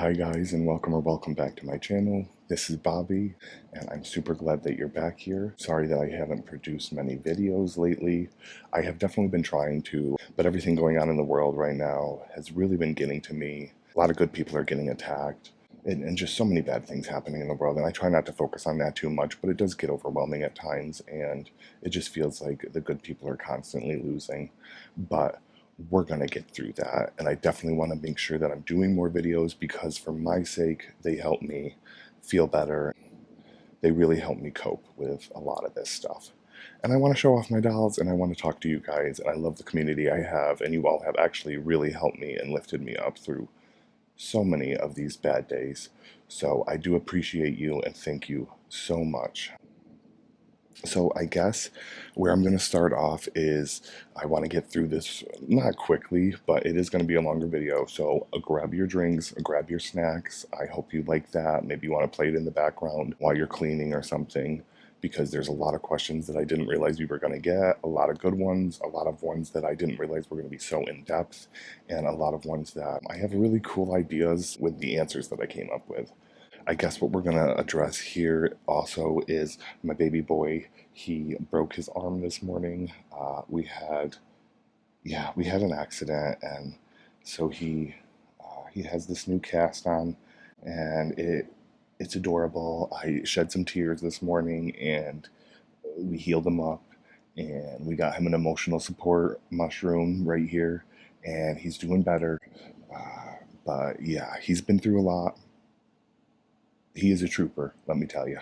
Hi guys, and welcome back to my channel. This is Bobby and I'm super glad that you're back here. Sorry that I haven't produced many videos lately. I have definitely been trying to, but everything going on in the world right now has really been getting to me. A lot of good people are getting attacked and just so many bad things happening in the world, and I try not to focus on that too much, but it does get overwhelming at times and it just feels like the good people are constantly losing. But we're going to get through that, and I definitely want to make sure that I'm doing more videos because for my sake they help me feel better. They really help me cope with a lot of this stuff, and I want to show off my dolls and I want to talk to you guys, and I love the community I have, and you all have actually really helped me and lifted me up through so many of these bad days. So I do appreciate you and thank you so much. So I guess where I'm going to start off is I want to get through this not quickly, but it is going to be a longer video. So grab your drinks, grab your snacks. I hope you like that. Maybe you want to play it in the background while you're cleaning or something, because there's a lot of questions that I didn't realize we were going to get, a lot of good ones, a lot of ones that I didn't realize were going to be so in depth, and a lot of ones that I have really cool ideas with the answers that I came up with. I guess what we're going to address here also is my baby boy. He broke his arm this morning. We had an accident, and so he has this new cast on, and it's adorable. I shed some tears this morning, and we healed him up, and we got him an emotional support mushroom right here, and he's doing better. But yeah, he's been through a lot. He is a trooper, let me tell you.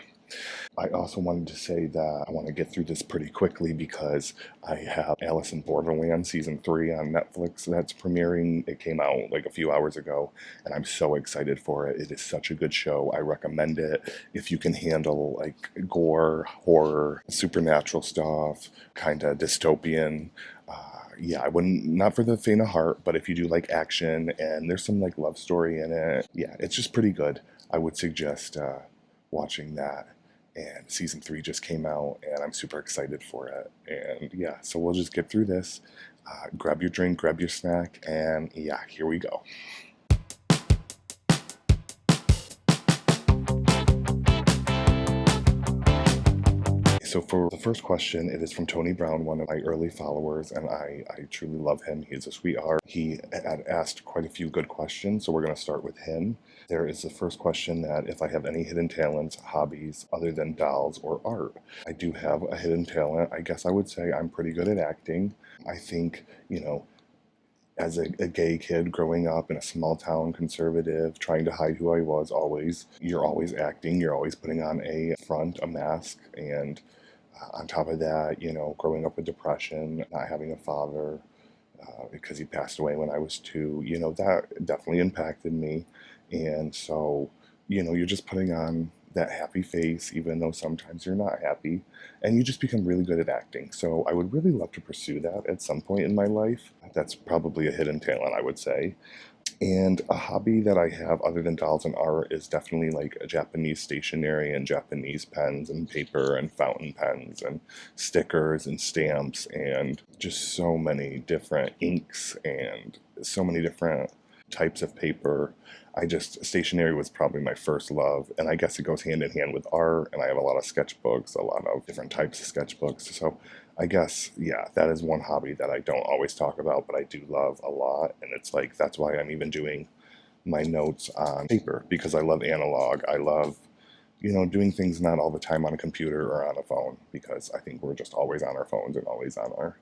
I also wanted to say that I want to get through this pretty quickly because I have Alice in Borderland Season 3 on Netflix that's premiering. It came out like a few hours ago, and I'm so excited for it. It is such a good show. I recommend it if you can handle like gore, horror, supernatural stuff, kind of dystopian. Yeah, I wouldn't, not for the faint of heart, but if you do like action and there's some like love story in it, yeah, it's just pretty good. I would suggest watching that. And season 3 just came out, and I'm super excited for it. And yeah, so we'll just get through this. Grab your drink, grab your snack, and yeah, here we go. So for the first question, it is from Tony Brown, one of my early followers, and I truly love him. He's a sweetheart. He had asked quite a few good questions, so we're going to start with him. There is the first question that if I have any hidden talents, hobbies, other than dolls or art. I do have a hidden talent. I guess I would say I'm pretty good at acting. I think, as a gay kid growing up in a small town conservative, trying to hide who I was always, you're always acting, you're always putting on a front, a mask, and on top of that, growing up with depression, not having a father because he passed away when I was 2, that definitely impacted me. And so, you're just putting on that happy face, even though sometimes you're not happy, and you just become really good at acting. So I would really love to pursue that at some point in my life. That's probably a hidden talent, I would say. And a hobby that I have other than dolls and art is definitely like a Japanese stationery and Japanese pens and paper and fountain pens and stickers and stamps and just so many different inks and so many different types of paper. Stationery was probably my first love, and I guess it goes hand in hand with art, and I have a lot of sketchbooks, a lot of different types of sketchbooks. So I guess, yeah, that is one hobby that I don't always talk about, but I do love a lot, and it's like, that's why I'm even doing my notes on paper, because I love analog. I love, doing things not all the time on a computer or on a phone, because I think we're just always on our phones and always on our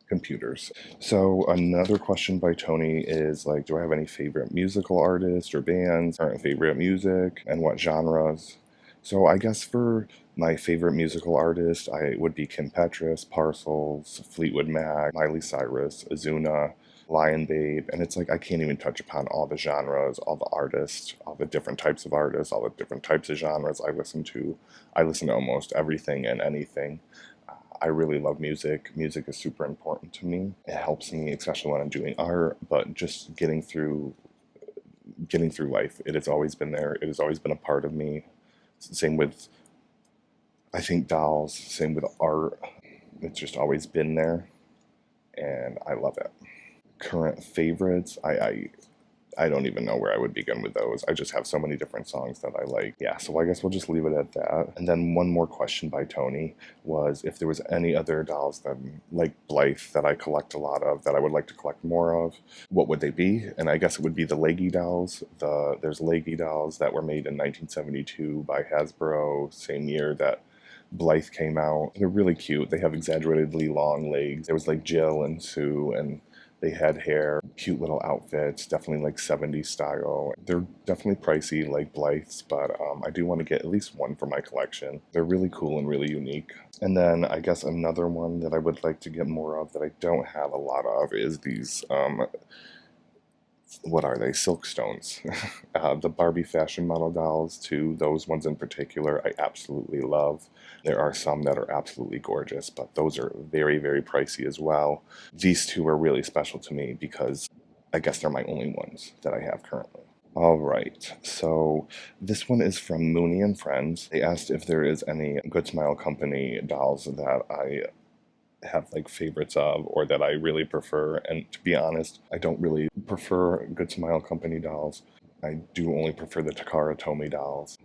computers. So another question by Tony is like, do I have any favorite musical artists or bands, or favorite music, and what genres? So I guess for my favorite musical artist, I would be Kim Petras, Parcels, Fleetwood Mac, Miley Cyrus, Azuna, Lion Babe, and it's like I can't even touch upon all the genres, all the artists, all the different types of artists, all the different types of genres I listen to. I listen to almost everything and anything. I really love music. Music is super important to me. It helps me, especially when I'm doing art, but just getting through life. It has always been there. It has always been a part of me. Same with, I think, dolls. Same with art. It's just always been there, and I love it. Current favorites, I I don't even know where I would begin with those. I just have so many different songs that I like. Yeah, so I guess we'll just leave it at that. And then one more question by Tony was if there was any other dolls that, like Blythe, that I collect a lot of, that I would like to collect more of, what would they be? And I guess it would be the Leggy dolls. There's Leggy dolls that were made in 1972 by Hasbro, same year that Blythe came out. They're really cute. They have exaggeratedly long legs. There was like Jill and Sue, and they had hair, cute little outfits, definitely like 70s style. They're definitely pricey like Blythe's, but I do want to get at least one for my collection. They're really cool and really unique. And then I guess another one that I would like to get more of that I don't have a lot of is these what are they? Silkstones. The Barbie fashion model dolls, too. Those ones in particular, I absolutely love. There are some that are absolutely gorgeous, but those are very, very pricey as well. These two are really special to me because I guess they're my only ones that I have currently. All right, so this one is from Mooney and Friends. They asked if there is any Good Smile Company dolls that I have like favorites of or that I really prefer. And to be honest, I don't really prefer Good Smile Company dolls. I do only prefer the Takara Tomy dolls.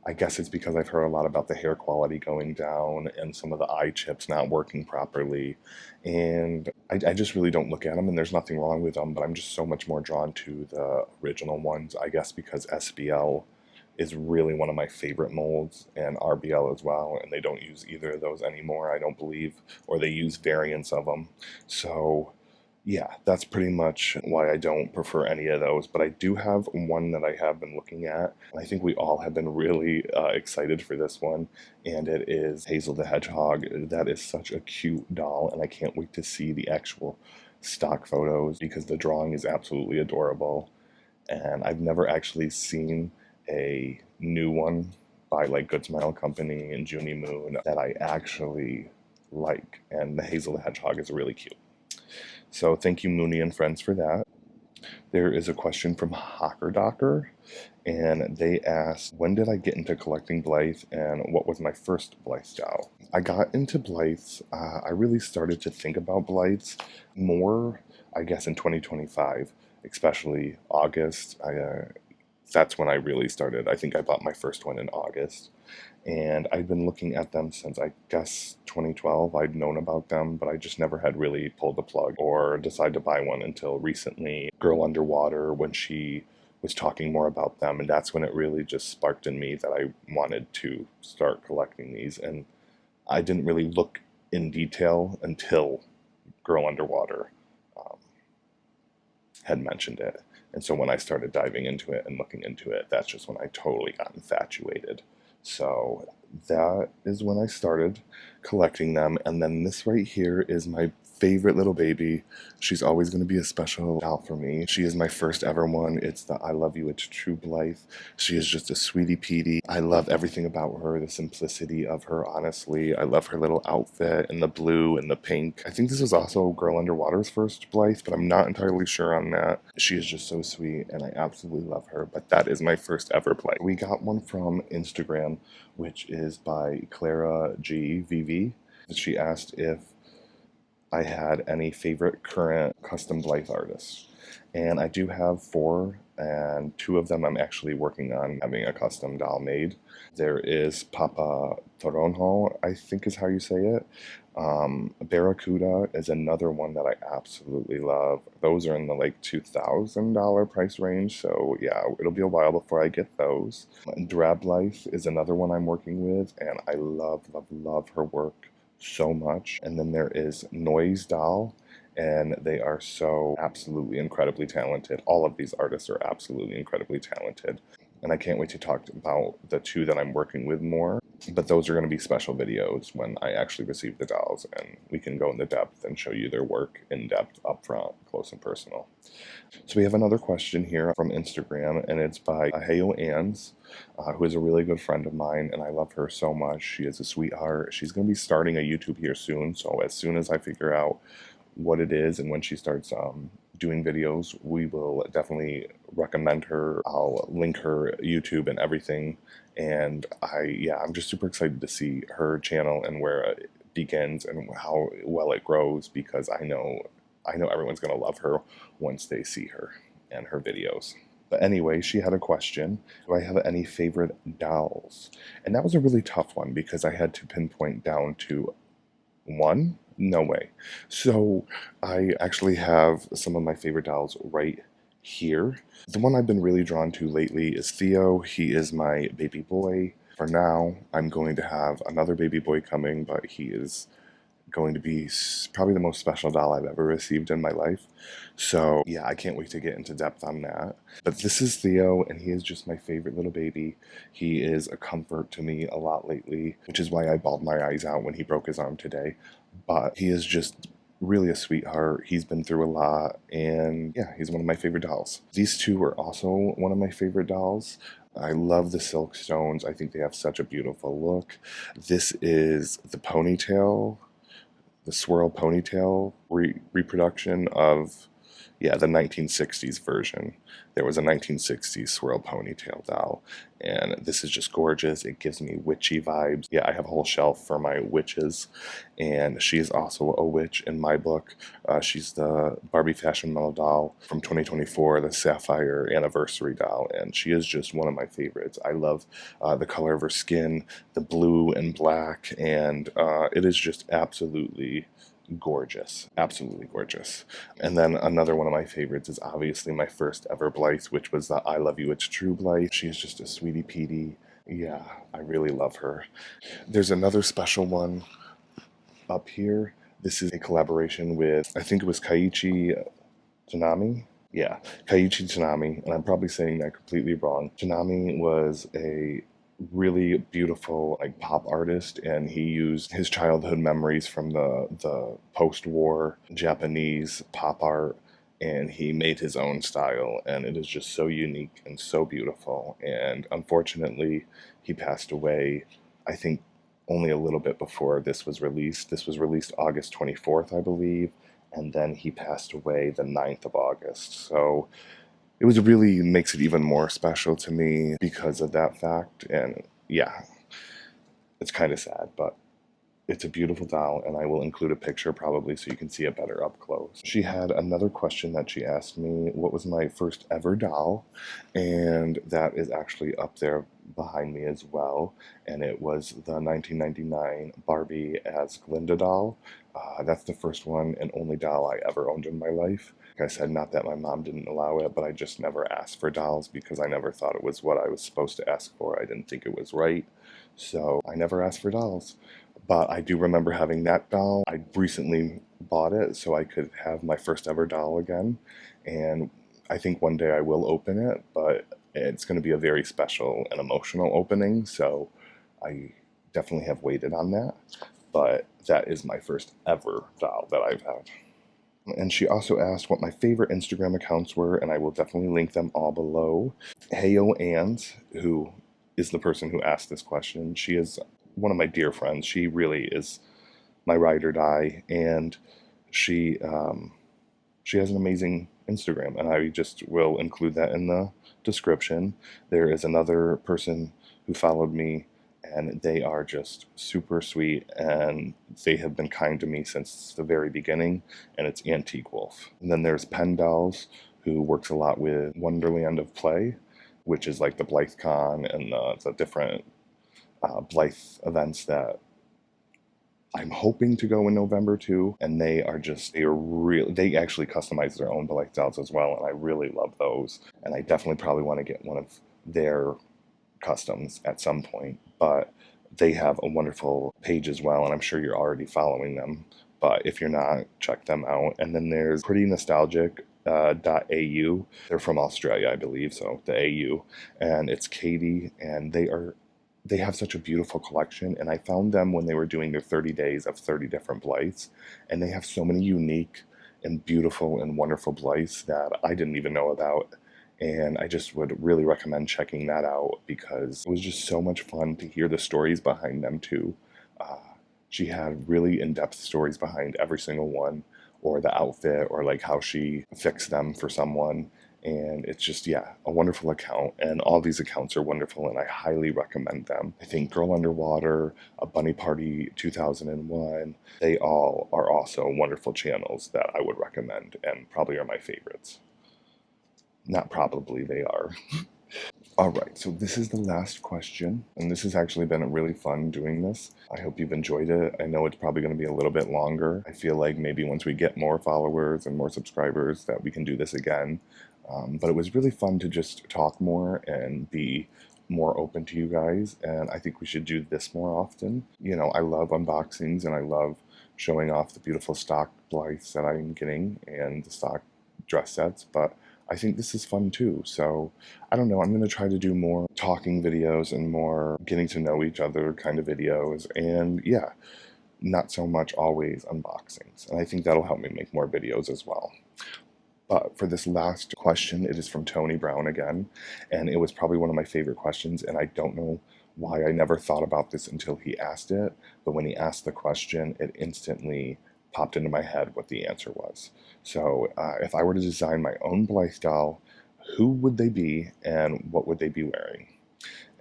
I guess it's because I've heard a lot about the hair quality going down and some of the eye chips not working properly. And I just really don't look at them, and there's nothing wrong with them, but I'm just so much more drawn to the original ones, I guess because SBL is really one of my favorite molds, and RBL as well, and they don't use either of those anymore, I don't believe, or they use variants of them. So yeah, that's pretty much why I don't prefer any of those. But I do have one that I have been looking at. I think we all have been really excited for this one, and it is Hazel the Hedgehog. That is such a cute doll, and I can't wait to see the actual stock photos because the drawing is absolutely adorable. And I've never actually seen a new one by like Good Smile Company and Junie Moon that I actually like. And the Hazel the Hedgehog is really cute. So thank you, Mooney and Friends, for that. There is a question from Hocker Docker, and they asked, when did I get into collecting Blythe and what was my first Blythe doll? I got into Blythes, I really started to think about Blythes more, I guess, in 2025, especially August. That's when I really started. I think I bought my first one in August. And I'd been looking at them since I guess 2012. I'd known about them, but I just never had really pulled the plug or decided to buy one until recently. Girl Underwater, when she was talking more about them, and that's when it really just sparked in me that I wanted to start collecting these. And I didn't really look in detail until Girl Underwater um, had mentioned it. And so when I started diving into it and looking into it, that's just when I totally got infatuated. So that is when I started collecting them. And then this right here is my favorite little baby. She's always going to be a special doll for me. She is my first ever one. It's the I Love You, It's True Blythe. She is just a sweetie Petey. I love everything about her, the simplicity of her, honestly. I love her little outfit and the blue and the pink. I think this is also Girl Underwater's first Blythe, but I'm not entirely sure on that. She is just so sweet and I absolutely love her, but that is my first ever Blythe. We got one from Instagram, which is by Clara GVV. She asked if I had any favorite current custom Blythe artists. And I do have four, and two of them I'm actually working on having a custom doll made. There is Papa Toronjo, I think is how you say it. Barracuda is another one that I absolutely love. Those are in the like $2,000 price range, so yeah, it'll be a while before I get those. Drab Life is another one I'm working with, and I love, love, love her work so much. And then there is Noise Doll, and they are so absolutely incredibly talented. All of these artists are absolutely incredibly talented. And I can't wait to talk about the two that I'm working with more. But those are going to be special videos when I actually receive the dolls, and we can go into depth and show you their work in depth, up front, close and personal. So we have another question here from Instagram, and it's by Heyo Ans, who is a really good friend of mine, and I love her so much. She is a sweetheart. She's going to be starting a YouTube here soon, so as soon as I figure out what it is and when she starts doing videos, we will definitely recommend her. I'll link her YouTube and everything, and I'm just super excited to see her channel and where it begins and how well it grows, because I know everyone's gonna love her once they see her. and her videos. But anyway, she had a question. Do I have any favorite dolls? And that was a really tough one because I had to pinpoint down to one? No way. So I actually have some of my favorite dolls right here. The one I've been really drawn to lately is Theo. He is my baby boy. For now, I'm going to have another baby boy coming, but he is going to be probably the most special doll I've ever received in my life. So, yeah, I can't wait to get into depth on that. But this is Theo, and he is just my favorite little baby. He is a comfort to me a lot lately, which is why I bawled my eyes out when he broke his arm today. But he is just really a sweetheart. He's been through a lot, and yeah, he's one of my favorite dolls. These two are also one of my favorite dolls. I love the silk stones. I think they have such a beautiful look. This is the ponytail, the swirl ponytail reproduction of, yeah, the 1960s version. There was a 1960s swirl ponytail doll, and this is just gorgeous. It gives me witchy vibes. Yeah, I have a whole shelf for my witches, and she is also a witch in my book. She's the Barbie Fashion Model doll from 2024, the Sapphire Anniversary doll, and she is just one of my favorites. I love the color of her skin, the blue and black, and it is just absolutely gorgeous. Absolutely gorgeous. And then another one of my favorites is obviously my first ever Blythe, which was the I Love You, It's True Blythe. She is just a sweetie Petey. Yeah, I really love her. There's another special one up here. This is a collaboration with, I think it was Kaiichi Tanami. Yeah, Kaiichi Tanami, and I'm probably saying that completely wrong. Tanami was a really beautiful like pop artist, and he used his childhood memories from the post-war Japanese pop art, and he made his own style, and it is just so unique and so beautiful. And unfortunately, he passed away, I think, only a little bit before this was released. This was released August 24th, I believe, and then he passed away the 9th of August. So it was really makes it even more special to me because of that fact. And yeah, it's kind of sad, but it's a beautiful doll, and I will include a picture probably so you can see it better up close. She had another question that she asked me, what was my first ever doll? And that is actually up there behind me as well. And it was the 1999 Barbie as Glinda doll. That's the first one and only doll I ever owned in my life. Like I said, not that my mom didn't allow it, but I just never asked for dolls because I never thought it was what I was supposed to ask for. I didn't think it was right. So I never asked for dolls. But I do remember having that doll. I recently bought it so I could have my first ever doll again. And I think one day I will open it, but it's going to be a very special and emotional opening. So I definitely have waited on that. But that is my first ever doll that I've had. And she also asked what my favorite Instagram accounts were, and I will definitely link them all below. Heyo Anns, who is the person who asked this question, she is one of my dear friends. She really is my ride or die, and she she has an amazing Instagram, and I just will include that in the description. There is another person who followed me, and they are just super sweet, and they have been kind to me since the very beginning, and it's Antique Wolf. And then there's Pen Dolls, who works a lot with Wonderland of Play, which is like the BlytheCon and the different Blythe events that I'm hoping to go in November too. And they actually customize their own Blythe dolls as well, and I really love those. And I definitely probably want to get one of their customs at some point. But they have a wonderful page as well, and I'm sure you're already following them. But if you're not, check them out. And then there's Pretty Nostalgic .au. They're from Australia, I believe, so the AU. And it's Katie, and they have such a beautiful collection, and I found them when they were doing their 30 days of 30 different Blythes, and they have so many unique and beautiful and wonderful Blythes that I didn't even know about, and I just would really recommend checking that out because it was just so much fun to hear the stories behind them too. Uh, she had really in-depth stories behind every single one, or the outfit, or like how she fixed them for someone. And it's just, yeah, a wonderful account. And all these accounts are wonderful, and I highly recommend them. I think Girl Underwater, A Bunny Party 2001, they all are also wonderful channels that I would recommend and probably are my favorites. Not probably, they are. All right, so this is the last question, and this has actually been really fun doing this. I hope you've enjoyed it. I know it's probably going to be a little bit longer. I feel like maybe once we get more followers and more subscribers that we can do this again. But it was really fun to just talk more and be more open to you guys, and I think we should do this more often. You know, I love unboxings and I love showing off the beautiful stock Blythes that I'm getting and the stock dress sets, but I think this is fun too. So I don't know, I'm going to try to do more talking videos and more getting to know each other kind of videos. And yeah, not so much always unboxings. And I think that'll help me make more videos as well. But for this last question, it is from Tony Brown again. And it was probably one of my favorite questions. And I don't know why I never thought about this until he asked it. But when he asked the question, it instantly popped into my head what the answer was. So if I were to design my own Blythe doll, who would they be and what would they be wearing?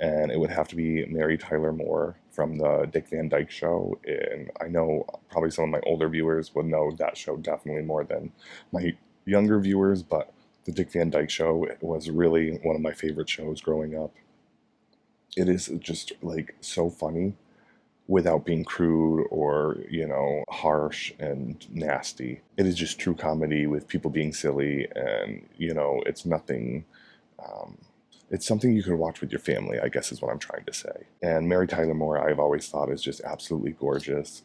And it would have to be Mary Tyler Moore from the Dick Van Dyke Show. And I know probably some of my older viewers would know that show definitely more than my younger viewers, but the Dick Van Dyke Show was really one of my favorite shows growing up. It is just like so funny without being crude or, you know, harsh and nasty. It is just true comedy with people being silly, and, you know, it's nothing. Um, it's something you could watch with your family, I guess is what I'm trying to say. And Mary Tyler Moore, I've always thought is just absolutely gorgeous.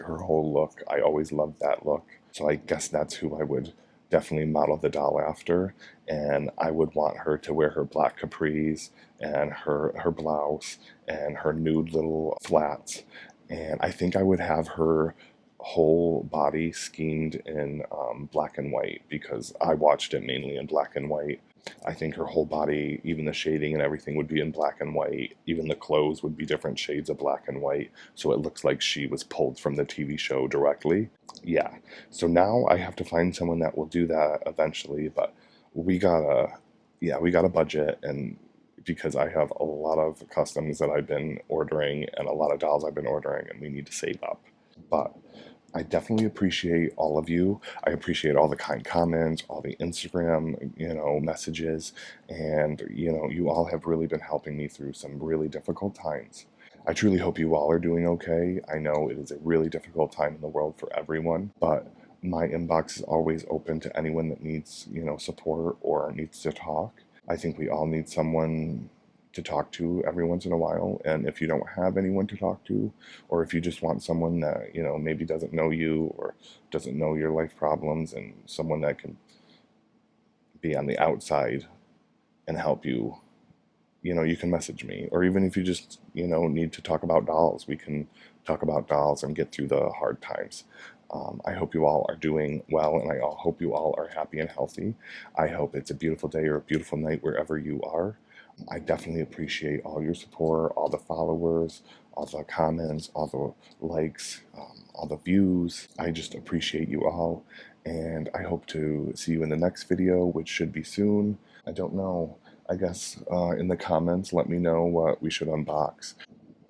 Her whole look, I always loved that look. So I guess that's who I would definitely model the doll after. And I would want her to wear her black capris and her blouse and her nude little flats. And I think I would have her whole body schemed in black and white, because I watched it mainly in black and white. I think her whole body, even the shading and everything, would be in black and white. Even the clothes would be different shades of black and white. So it looks like she was pulled from the TV show directly. Yeah. So now I have to find someone that will do that eventually. But we gotta, yeah, we got a budget. And because I have a lot of customs that I've been ordering and a lot of dolls I've been ordering, and we need to save up. But I definitely appreciate all of you. I appreciate all the kind comments, all the Instagram, you know, messages, and, you know, you all have really been helping me through some really difficult times. I truly hope you all are doing okay. I know it is a really difficult time in the world for everyone, but my inbox is always open to anyone that needs, you know, support or needs to talk. I think we all need someone to talk to every once in a while. And if you don't have anyone to talk to, or if you just want someone that, you know, maybe doesn't know you or doesn't know your life problems, and someone that can be on the outside and help you, you know, you can message me. Or even if you just, you know, need to talk about dolls, we can talk about dolls and get through the hard times. I hope you all are doing well, and I hope you all are happy and healthy. I hope it's a beautiful day or a beautiful night wherever you are. I definitely appreciate all your support, all the followers, all the comments, all the likes, all the views. I just appreciate you all, and I hope to see you in the next video, which should be soon. I don't know. I guess in the comments, let me know what we should unbox.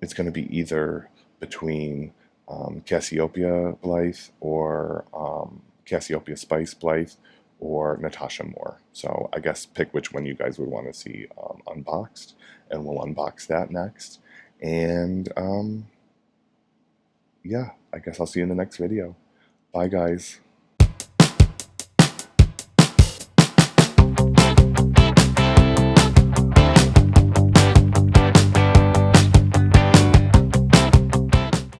It's going to be either between Cassiopeia Blythe or Cassiopeia Spice Blythe or Natasha Moore. So I guess pick which one you guys would want to see unboxed, and we'll unbox that next. And yeah, I guess I'll see you in the next video. Bye, guys.